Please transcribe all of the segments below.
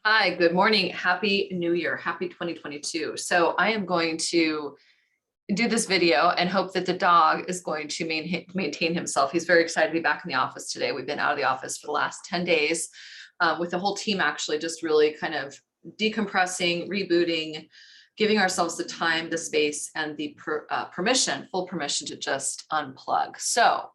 Hi, good morning. Happy New Year. Happy 2022. So I am going to do this video and hope that the dog is going to maintain himself. He's very excited to be back in the office today. We've been out of the office for the last 10 days with the whole team actually just really kind of decompressing, rebooting, giving ourselves the time, the space, and the full permission to just unplug. So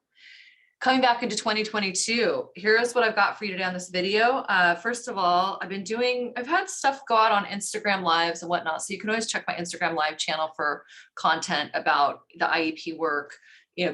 coming back into 2022, here's what I've got for you today on this video. First of all, I've had stuff go out on Instagram lives and whatnot. So you can always check my Instagram live channel for content about the IEP work,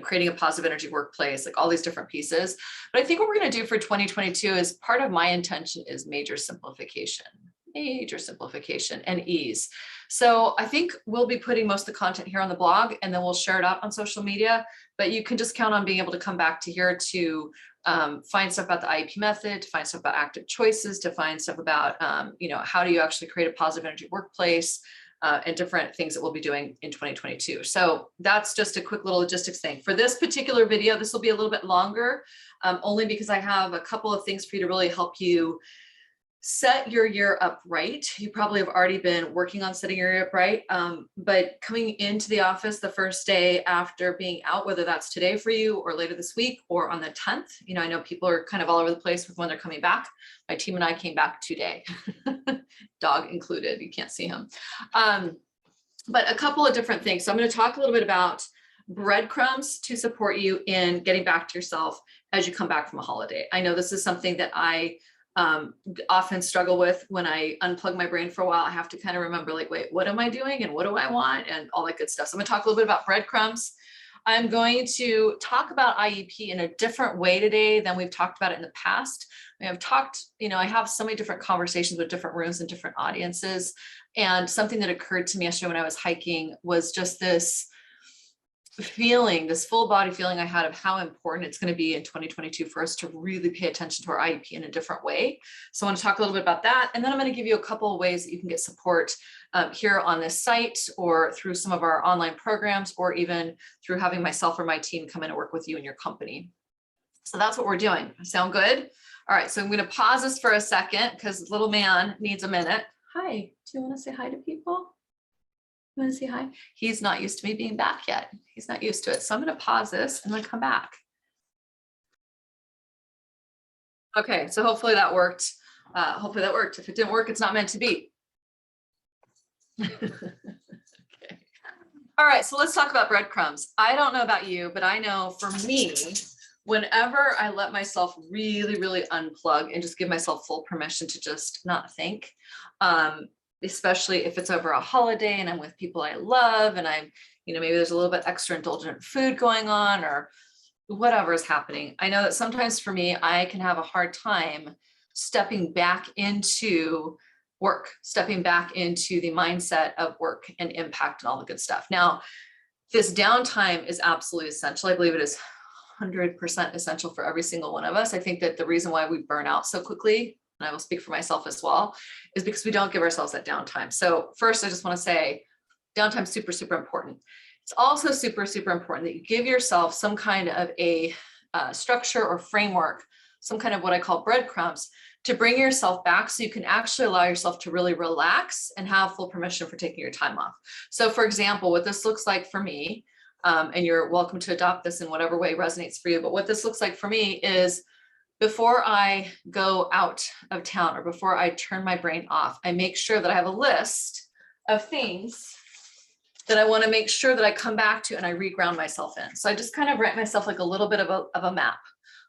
creating a positive energy workplace, like all these different pieces. But I think what we're going to do for 2022 is part of my intention is major simplification and ease. So I think we'll be putting most of the content here on the blog and then we'll share it out on social media, but you can just count on being able to come back to here to find stuff about the IEP method, to find stuff about active choices, to find stuff about, how do you actually create a positive energy workplace and different things that we'll be doing in 2022. So that's just a quick little logistics thing. For this particular video, this will be a little bit longer, only because I have a couple of things for you to really help you set your year up right. You probably have already been working on setting your year up right, but coming into the office the first day after being out, whether that's today for you or later this week or on the 10th, I know people are kind of all over the place with when they're coming back. My team and I came back today, dog included, you can't see him. But a couple of different things. So I'm going to talk a little bit about breadcrumbs to support you in getting back to yourself as you come back from a holiday. I know this is something that I often struggle with when I unplug my brain for a while. I have to kind of remember, like, wait, what am I doing and what do I want and all that good stuff. So I'm going to talk a little bit about breadcrumbs. I'm going to talk about IEP in a different way today than we've talked about it in the past. I have so many different conversations with different rooms and different audiences. And something that occurred to me yesterday when I was hiking was just this full body feeling I had of how important it's going to be in 2022 for us to really pay attention to our IEP in a different way. So I want to talk a little bit about that. And then I'm going to give you a couple of ways that you can get support here on this site or through some of our online programs, or even through having myself or my team come in and work with you in your company. So that's what we're doing. Sound good? All right. So I'm going to pause this for a second because little man needs a minute. Hi, do you want to say hi to people? You want to say hi? He's not used to me being back yet. He's not used to it. So I'm going to pause this and then come back. Okay, so hopefully that worked. If it didn't work, it's not meant to be. Okay. All right, so let's talk about breadcrumbs. I don't know about you, but I know for me, whenever I let myself really, really unplug and just give myself full permission to just not think, especially if it's over a holiday and I'm with people I love and I'm, maybe there's a little bit extra indulgent food going on or whatever is happening. I know that sometimes for me, I can have a hard time stepping back into work, stepping back into the mindset of work and impact and all the good stuff. Now, this downtime is absolutely essential. I believe it is 100% essential for every single one of us. I think that the reason why we burn out so quickly, and I will speak for myself as well, is because we don't give ourselves that downtime. So first, I just want to say downtime is super, super important. It's also super, super important that you give yourself some kind of a structure or framework, some kind of what I call breadcrumbs, to bring yourself back so you can actually allow yourself to really relax and have full permission for taking your time off. So for example, what this looks like for me, and you're welcome to adopt this in whatever way resonates for you, but what this looks like for me is before I go out of town or before I turn my brain off, I make sure that I have a list of things that I want to make sure that I come back to and I reground myself in. So I just kind of write myself like a little bit of a map.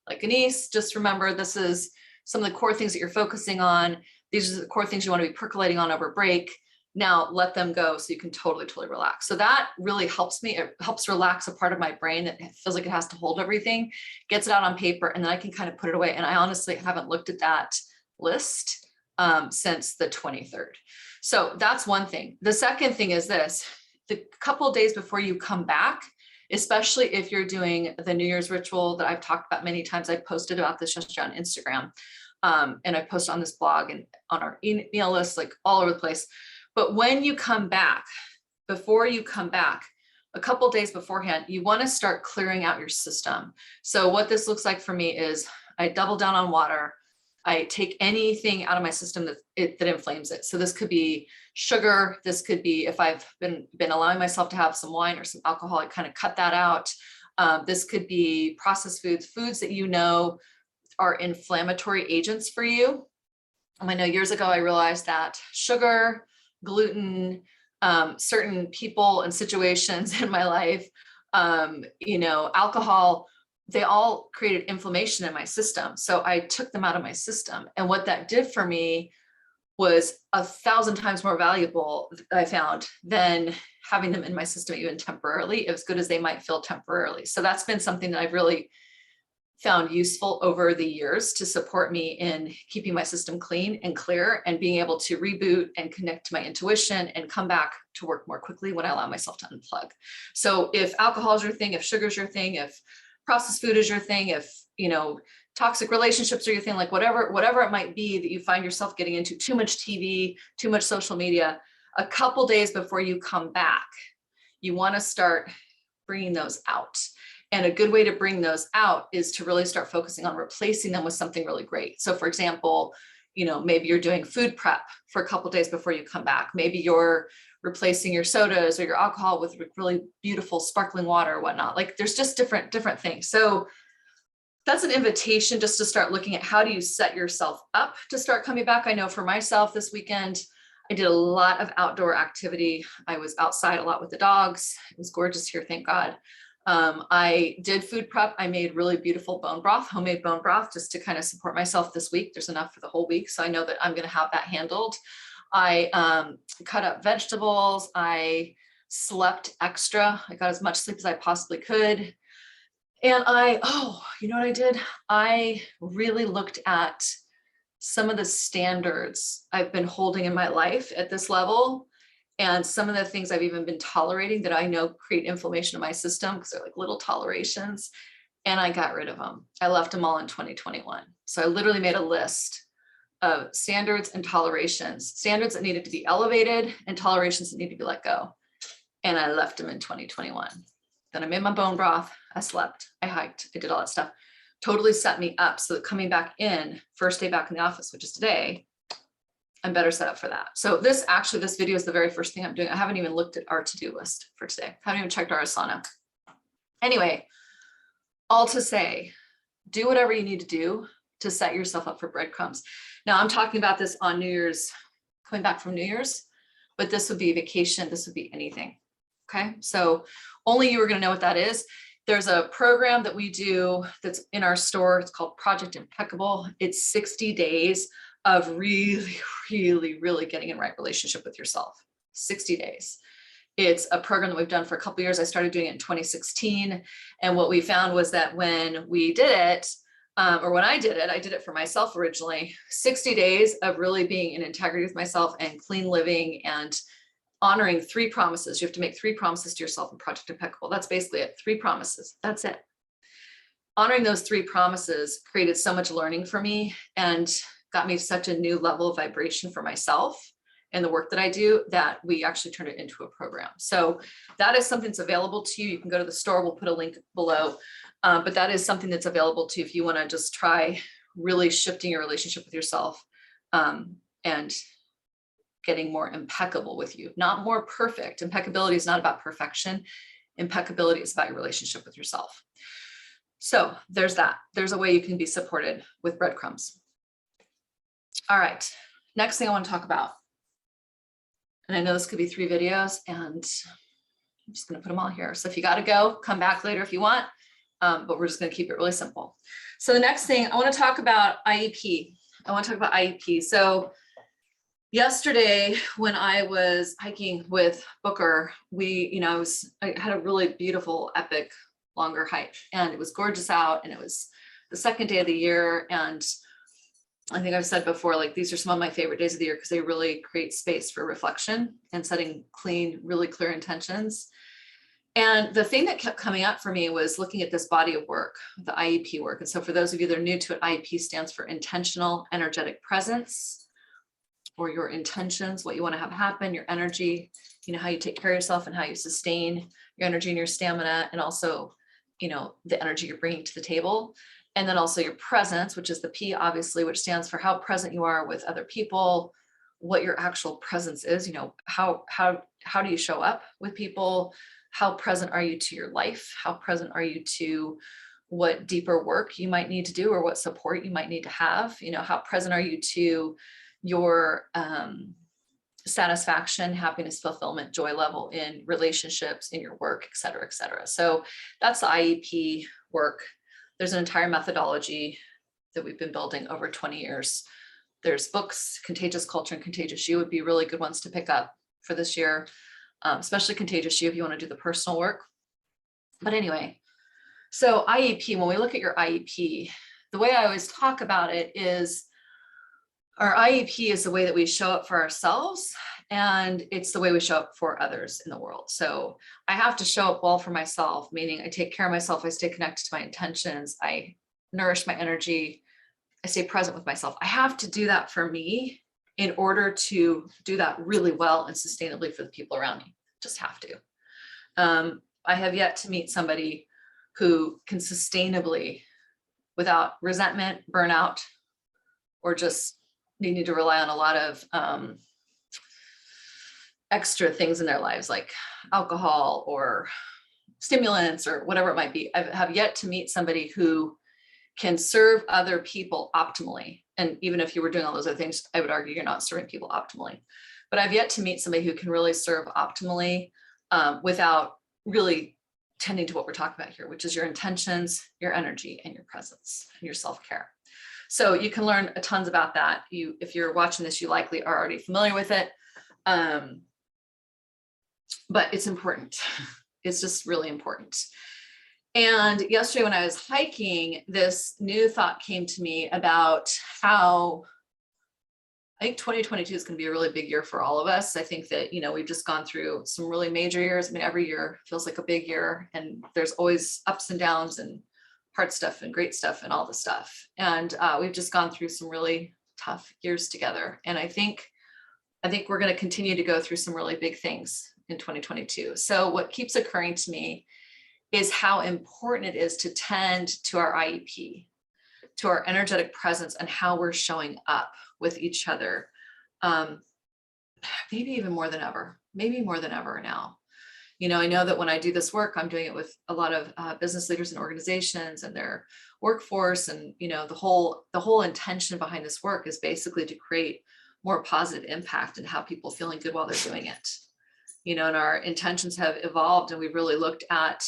Like, Anese, just remember, this is some of the core things that you're focusing on. These are the core things you want to be percolating on over break. Now let them go so you can totally relax. So that really helps me. It helps relax a part of my brain that feels like it has to hold everything, gets it out on paper, and then I can kind of put it away. And I honestly haven't looked at that list since the 23rd. So that's one thing. The second thing is this: the couple of days before you come back, especially if you're doing the New Year's ritual that I've talked about many times. I posted about this yesterday on Instagram, and I posted on this blog and on our email list, like all over the place. But when you come back, before you come back, a couple of days beforehand, you want to start clearing out your system. So what this looks like for me is I double down on water. I take anything out of my system that inflames it. So this could be sugar. This could be, if I've been allowing myself to have some wine or some alcohol, I kind of cut that out. This could be processed foods that you know are inflammatory agents for you. I know years ago, I realized that sugar, gluten, certain people and situations in my life, alcohol, they all created inflammation in my system. So I took them out of my system. And what that did for me was 1,000 times more valuable, I found, than having them in my system even temporarily, as good as they might feel temporarily. So that's been something that I've really found useful over the years to support me in keeping my system clean and clear and being able to reboot and connect to my intuition and come back to work more quickly when I allow myself to unplug. So if alcohol is your thing, if sugar is your thing, if processed food is your thing, if, toxic relationships are your thing, like whatever it might be that you find yourself getting into, too much TV, too much social media, a couple days before you come back, you want to start bringing those out. And a good way to bring those out is to really start focusing on replacing them with something really great. So for example, maybe you're doing food prep for a couple days before you come back. Maybe you're replacing your sodas or your alcohol with really beautiful sparkling water or whatnot. Like there's just different things. So that's an invitation just to start looking at how do you set yourself up to start coming back. I know for myself this weekend, I did a lot of outdoor activity. I was outside a lot with the dogs. It was gorgeous here, thank God. I did food prep. I made really beautiful bone broth, homemade bone broth, just to kind of support myself this week. There's enough for the whole week. So I know that I'm going to have that handled. I cut up vegetables. I slept extra. I got as much sleep as I possibly could. And you know what I did? I really looked at some of the standards I've been holding in my life at this level. And some of the things I've even been tolerating that I know create inflammation in my system because they're like little tolerations. And I got rid of them. I left them all in 2021. So I literally made a list of standards and tolerations, standards that needed to be elevated and tolerations that need to be let go. And I left them in 2021. Then I made my bone broth. I slept, I hiked, I did all that stuff. Totally set me up so that coming back in, first day back in the office, which is today, I'm better set up for that. So this video is the very first thing I'm doing. I haven't even looked at our to-do list for today. I haven't even checked our Asana. Anyway, all to say, do whatever you need to do to set yourself up for breadcrumbs. Now I'm talking about this on New Year's, coming back from New Year's, but this would be vacation. This would be anything. Okay. So only you are going to know what that is. There's a program that we do that's in our store. It's called Project Impeccable. It's 60 days of really, really, really getting in right relationship with yourself. 60 days. It's a program that we've done for a couple of years. I started doing it in 2016. And what we found was that when we did it, or when I did it for myself originally, 60 days of really being in integrity with myself and clean living and honoring 3 promises. You have to make 3 promises to yourself in Project Impeccable. That's basically it. 3 promises. That's it. Honoring those 3 promises created so much learning for me and got me such a new level of vibration for myself and the work that I do that we actually turned it into a program. So that is something that's available to you. You can go to the store. We'll put a link below. But that is something that's available to you if you want to just try really shifting your relationship with yourself and getting more impeccable with you, not more perfect. Impeccability is not about perfection. Impeccability is about your relationship with yourself. So there's that. There's a way you can be supported with breadcrumbs. All right, next thing I want to talk about, and I know this could be 3 videos and I'm just going to put them all here. So if you got to go, come back later if you want, but we're just going to keep it really simple. So the next thing I want to talk about IEP. So yesterday when I was hiking with Booker, I had a really beautiful, epic, longer hike and it was gorgeous out and it was the second day of the year. And I think I've said before, like these are some of my favorite days of the year because they really create space for reflection and setting clean, really clear intentions. And the thing that kept coming up for me was looking at this body of work, the IEP work. And so for those of you that are new to it, IEP stands for Intentional Energetic Presence, or your intentions, what you want to have happen, your energy, how you take care of yourself and how you sustain your energy and your stamina, and also, the energy you're bringing to the table. And then also your presence, which is the P, obviously, which stands for how present you are with other people, what your actual presence is, how do you show up with people? How present are you to your life? How present are you to what deeper work you might need to do or what support you might need to have? How present are you to your satisfaction, happiness, fulfillment, joy level in relationships, in your work, et cetera, et cetera. So that's the IEP work. There's an entire methodology that we've been building over 20 years. There's books, Contagious Culture and Contagious You would be really good ones to pick up for this year, especially Contagious You if you want to do the personal work. But anyway, so IEP, when we look at your IEP, the way I always talk about it is our IEP is the way that we show up for ourselves, and it's the way we show up for others in the world. So I have to show up well for myself, meaning I take care of myself, I stay connected to my intentions, I nourish my energy, I stay present with myself. I have to do that for me in order to do that really well and sustainably for the people around me. Just have to. I have yet to meet somebody who can sustainably, without resentment, burnout, or just needing to rely on a lot of extra things in their lives, like alcohol or stimulants or whatever it might be. I have yet to meet somebody who can serve other people optimally. And even if you were doing all those other things, I would argue you're not serving people optimally. But I've yet to meet somebody who can really serve optimally without really tending to what we're talking about here, which is your intentions, your energy, and your presence, and your self-care. So you can learn tons about that. If you're watching this, you likely are already familiar with it. But it's important. It's just really important. And yesterday when I was hiking, this new thought came to me about how I think 2022 is going to be a really big year for all of us. I think that, we've just gone through some really major years. I mean, every year feels like a big year, and there's always ups and downs and hard stuff and great stuff and all the stuff. And we've just gone through some really tough years together. And I think we're going to continue to go through some really big things in 2022. So what keeps occurring to me is how important it is to tend to our IEP, to our energetic presence, and how we're showing up with each other. Maybe even more than ever, now. I know that when I do this work, I'm doing it with a lot of business leaders and organizations and their workforce. And, the whole intention behind this work is basically to create more positive impact and have people feeling good while they're doing it. And our intentions have evolved, and we've really looked at,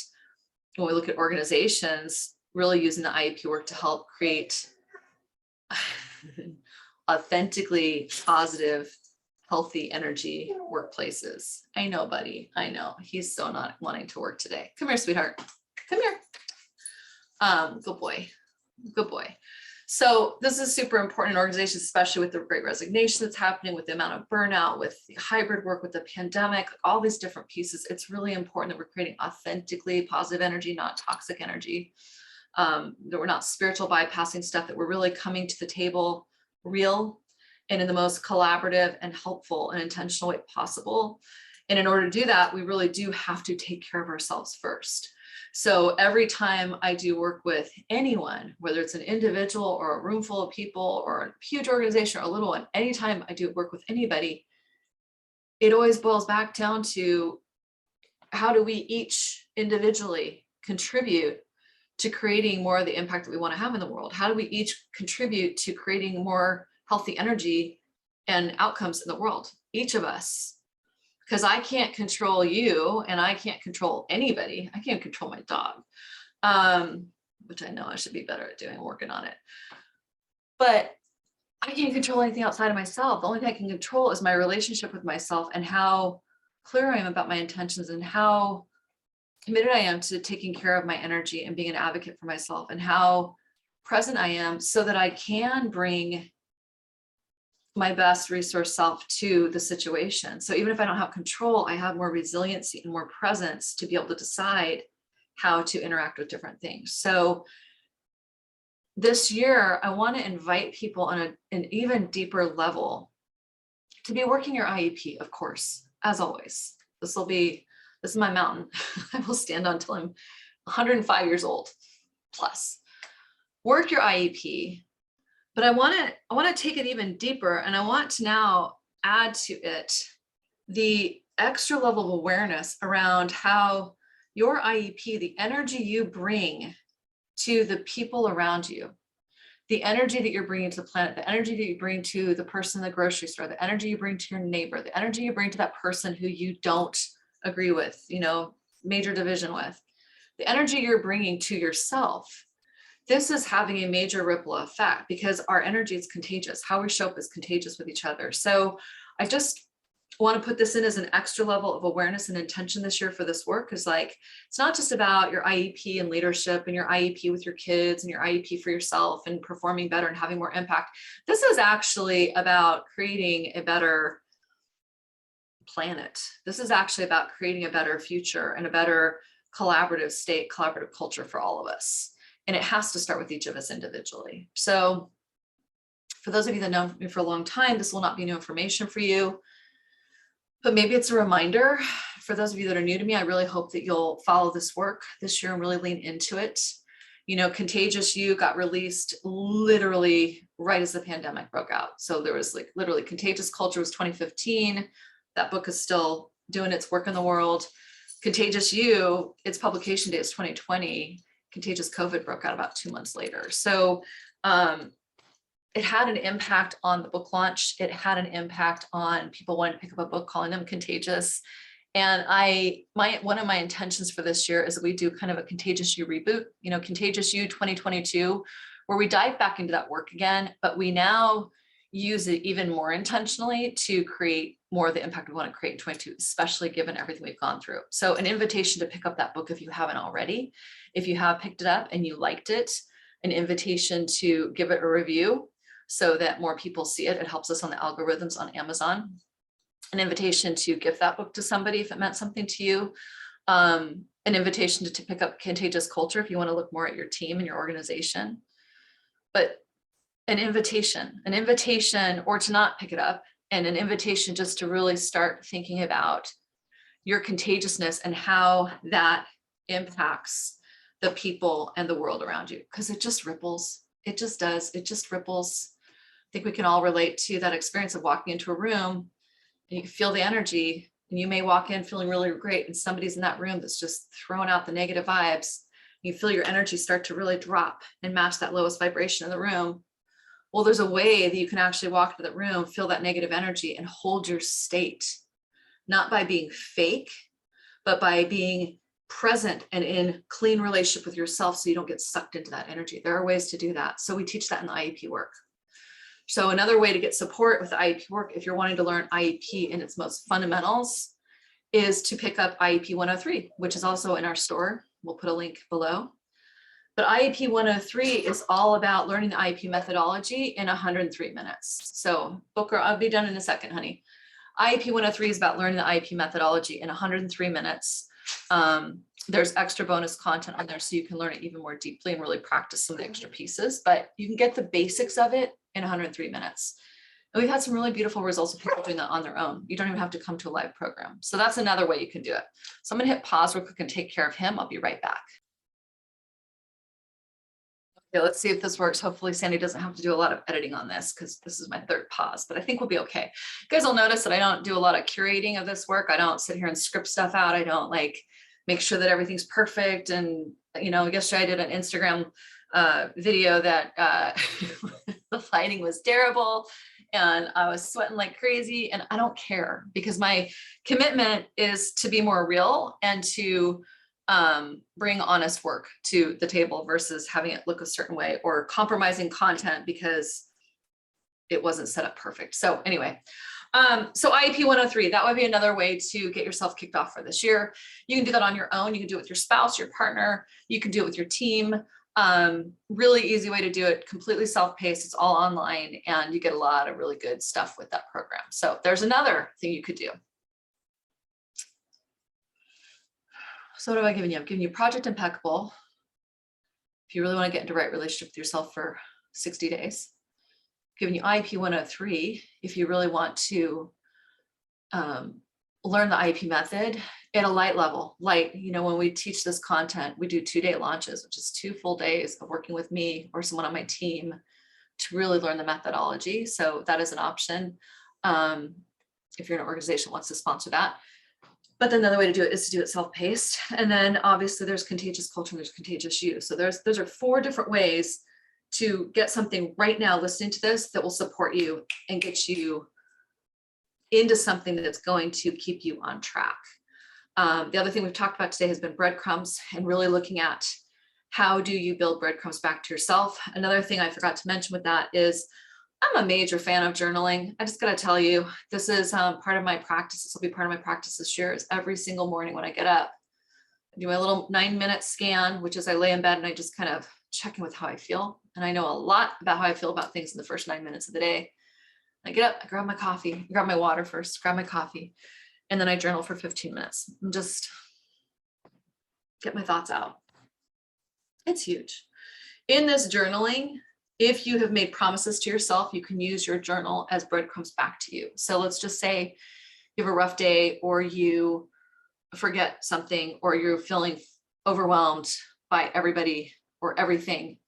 when we look at organizations, really using the IEP work to help create authentically positive, healthy energy workplaces. I know, buddy. I know. He's so not wanting to work today. Come here, sweetheart. Come here. Good boy. Good boy. So this is super important in organizations, especially with the great resignation that's happening, with the amount of burnout, with the hybrid work, with the pandemic, all these different pieces. It's really important that we're creating authentically positive energy, not toxic energy. That we're not spiritual bypassing stuff, that we're really coming to the table real and in the most collaborative and helpful and intentional way possible. And in order to do that, we really do have to take care of ourselves first. So every time I do work with anyone, whether it's an individual or a room full of people or a huge organization or a little one, anytime I do work with anybody, it always boils back down to how do we each individually contribute to creating more of the impact that we want to have in the world? How do we each contribute to creating more healthy energy and outcomes in the world? Each of us. Because I can't control you, and I can't control anybody. I can't control my dog, which I know I should be better at doing, working on it. But I can't control anything outside of myself. The only thing I can control is my relationship with myself and how clear I am about my intentions and how committed I am to taking care of my energy and being an advocate for myself, and how present I am so that I can bring my best resource self to the situation. So even if I don't have control, I have more resiliency and more presence to be able to decide how to interact with different things. So this year, I want to invite people on an even deeper level to be working your IEP, of course, as always. This is my mountain. I will stand on till I'm 105 years old plus. work your IEP, but I want to take it even deeper, and I want to now add to it the extra level of awareness around how your IEP, the energy you bring to the people around you, the energy that you're bringing to the planet, the energy that you bring to the person in the grocery store, the energy you bring to your neighbor, the energy you bring to that person who you don't agree with, you know, major division with, the energy you're bringing to yourself. This is having a major ripple effect because our energy is contagious. How we show up is contagious with each other. So I just want to put this in as an extra level of awareness and intention this year for this work, is like, it's not just about your IEP and leadership and your IEP with your kids and your IEP for yourself and performing better and having more impact. This is actually about creating a better planet. This is actually about creating a better future and a better collaborative state, collaborative culture for all of us. And it has to start with each of us individually. So for those of you that know me for a long time, this will not be new information for you, but maybe it's a reminder. For those of you that are new to me, I really hope that you'll follow this work this year and really lean into it. You know, Contagious You got released literally right as the pandemic broke out. So there was like literally Contagious Culture was 2015. That book is still doing its work in the world. Contagious You, its publication date is 2020. Contagious COVID broke out about 2 months later. So it had an impact on the book launch. It had an impact on people wanting to pick up a book, calling them contagious. And one of my intentions for this year is that we do kind of a Contagious You reboot, you know, Contagious You 2022, where we dive back into that work again, but we now use it even more intentionally to create more of the impact we want to create in 22, especially given everything we've gone through. So an invitation to pick up that book if you haven't already. If you have picked it up and you liked it, an invitation to give it a review so that more people see it. It helps us on the algorithms on Amazon. An invitation to give that book to somebody if it meant something to you. An invitation to pick up Contagious Culture if you want to look more at your team and your organization. But an invitation or to not pick it up, and an invitation just to really start thinking about your contagiousness and how that impacts the people and the world around you, because it just ripples. It just does. It just ripples. I think we can all relate to that experience of walking into a room and you can feel the energy, and you may walk in feeling really great, and somebody's in that room that's just throwing out the negative vibes. You feel your energy start to really drop and match that lowest vibration in the room. Well, there's a way that you can actually walk into the room, feel that negative energy, and hold your state, not by being fake, but by being present and in clean relationship with yourself so you don't get sucked into that energy. There are ways to do that. So we teach that in the IEP work. So another way to get support with the IEP work, if you're wanting to learn IEP in its most fundamentals, is to pick up IEP 103, which is also in our store. We'll put a link below. But IEP 103 is all about learning the IEP methodology in 103 minutes. So Booker, I'll be done in a second, honey. IEP 103 is about learning the IEP methodology in 103 minutes. There's extra bonus content on there so you can learn it even more deeply and really practice some of the extra pieces, but you can get the basics of it in 103 minutes. And we've had some really beautiful results of people doing that on their own. You don't even have to come to a live program. So that's another way you can do it. So I'm gonna hit pause real quick and take care of him. I'll be right back. Okay, let's see if this works. Hopefully Sandy doesn't have to do a lot of editing on this because this is my third pause, but I think we'll be okay. You guys will notice that I don't do a lot of curating of this work. I don't sit here and script stuff out. I don't like make sure that everything's perfect. And, you know, yesterday I did an Instagram video that the lighting was terrible and I was sweating like crazy, and I don't care because my commitment is to be more real and to bring honest work to the table versus having it look a certain way or compromising content because it wasn't set up perfect. So anyway, so IEP 103, that would be another way to get yourself kicked off for this year. You can do that on your own. You can do it with your spouse, your partner. You can do it with your team. Really easy way to do it, completely self-paced. It's all online and you get a lot of really good stuff with that program. So there's another thing you could do. So what have I given you? I've given you Project Impeccable. If you really want to get into right relationship with yourself for 60 days. I've given you IEP 103. If you really want to learn the IEP method at a light level. Light, you know, when we teach this content, we do 2-day launches, which is 2 full days of working with me or someone on my team to really learn the methodology. So that is an option. If you're an organization that wants to sponsor that. But then the other way to do it is to do it self-paced. And then obviously there's Contagious Culture and there's Contagious You. So those are 4 different ways to get something right now listening to this that will support you and get you into something that's going to keep you on track. The other thing we've talked about today has been breadcrumbs and really looking at how do you build breadcrumbs back to yourself. Another thing I forgot to mention with that is I'm a major fan of journaling. I just got to tell you, this is part of my practice. This will be part of my practice this year. Is every single morning when I get up, I do my little 9-minute scan, which is I lay in bed and I just kind of check in with how I feel. And I know a lot about how I feel about things in the first 9 minutes of the day. I get up, I grab my coffee, I grab my water first, grab my coffee, and then I journal for 15 minutes and just get my thoughts out. It's huge. In this journaling, if you have made promises to yourself, you can use your journal as breadcrumbs back to you. So let's just say you have a rough day or you forget something or you're feeling overwhelmed by everybody or everything.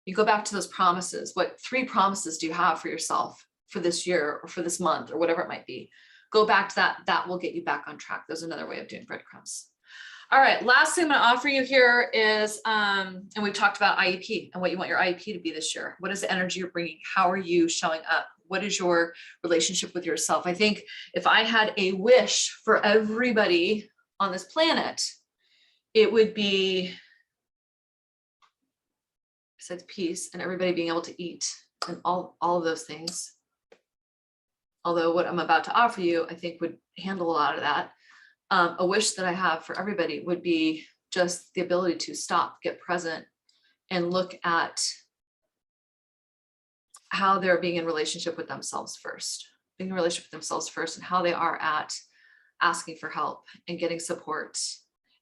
You go back to those promises. What 3 promises do you have for yourself for this year or for this month or whatever it might be? Go back to that. That will get you back on track. There's another way of doing breadcrumbs. All right, last thing I'm going to offer you here is, and we've talked about IEP and what you want your IEP to be this year. What is the energy you're bringing? How are you showing up? What is your relationship with yourself? I think if I had a wish for everybody on this planet, it would be, besides peace and everybody being able to eat and all of those things. Although what I'm about to offer you, I think would handle a lot of that. A wish that I have for everybody would be just the ability to stop, get present, and look at how they're being in relationship with themselves first, being in relationship with themselves first, and how they are at asking for help and getting support,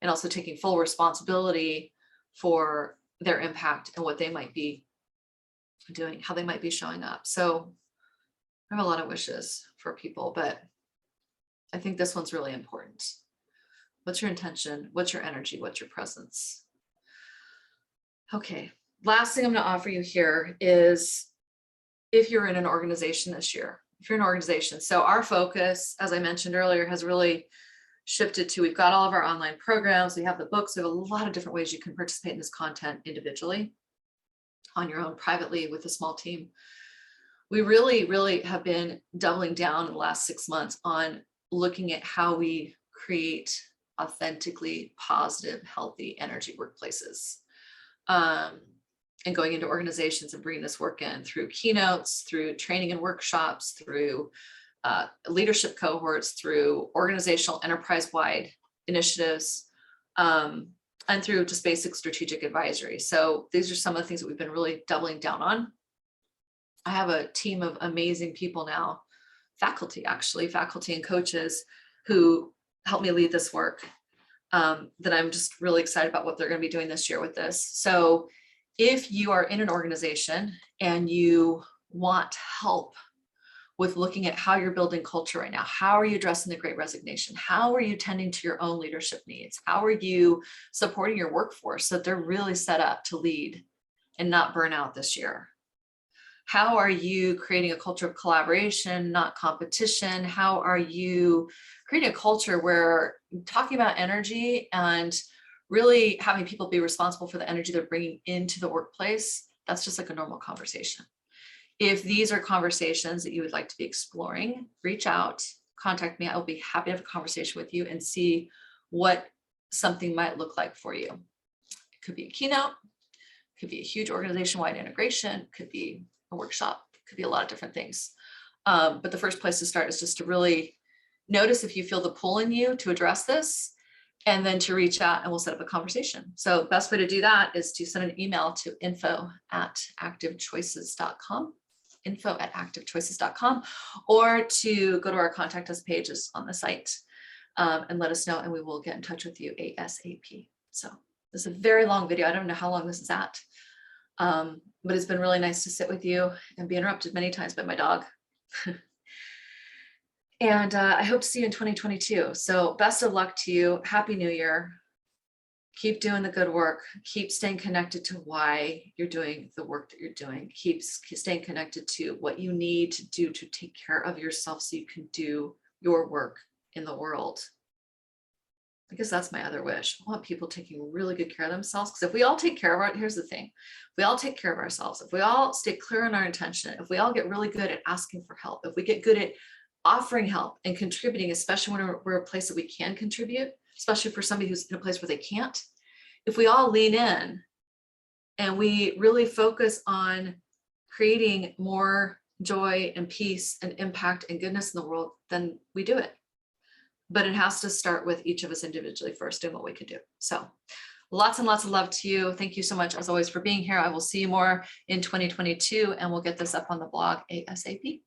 and also taking full responsibility for their impact and what they might be doing, how they might be showing up. So I have a lot of wishes for people, but I think this one's really important. What's your intention? What's your energy? What's your presence? Okay, last thing I'm going to offer you here is if you're in an organization this year, if you're in an organization. So our focus, as I mentioned earlier, has really shifted to, we've got all of our online programs, we have the books, we have a lot of different ways you can participate in this content individually, on your own, privately, with a small team. We really have been doubling down in the last 6 months on looking at how we create authentically positive, healthy energy workplaces, and going into organizations and bringing this work in through keynotes, through training and workshops, through leadership cohorts, through organizational enterprise-wide initiatives, and through just basic strategic advisory. So these are some of the things that we've been really doubling down on. I have a team of amazing people now, faculty and coaches who help me lead this work, that I'm just really excited about what they're going to be doing this year with this. So if you are in an organization and you want help with looking at how you're building culture right now, how are you addressing the Great Resignation? How are you tending to your own leadership needs? How are you supporting your workforce so that they're really set up to lead and not burn out this year? How are you creating a culture of collaboration, not competition? How are you creating a culture where talking about energy and really having people be responsible for the energy they're bringing into the workplace? That's just like a normal conversation. If these are conversations that you would like to be exploring, reach out, contact me. I'll be happy to have a conversation with you and see what something might look like for you. It could be a keynote, it could be a huge organization-wide integration, it could be a workshop, it could be a lot of different things. But the first place to start is just to really notice if you feel the pull in you to address this, and then to reach out and we'll set up a conversation. So best way to do that is to send an email to info@activechoices.com, info@activechoices.com, or to go to our contact us pages on the site, and let us know, and we will get in touch with you ASAP. So this is a very long video. I don't know how long this is at, but it's been really nice to sit with you and be interrupted many times by my dog. And I hope to see you in 2022. So best of luck to you. Happy New Year. Keep doing the good work. Keep staying connected to why you're doing the work that you're doing. Keep staying connected to what you need to do to take care of yourself so you can do your work in the world. I guess that's my other wish. I want people taking really good care of themselves, because if we all take care of here's the thing, if we all take care of ourselves, if we all stay clear in our intention, if we all get really good at asking for help, if we get good at offering help and contributing, especially when we're a place that we can contribute, especially for somebody who's in a place where they can't, if we all lean in and we really focus on creating more joy and peace and impact and goodness in the world, then we do it. But it has to start with each of us individually first, doing what we can do. So lots and lots of love to you. Thank you so much, as always, for being here. I will see you more in 2022, and we'll get this up on the blog ASAP.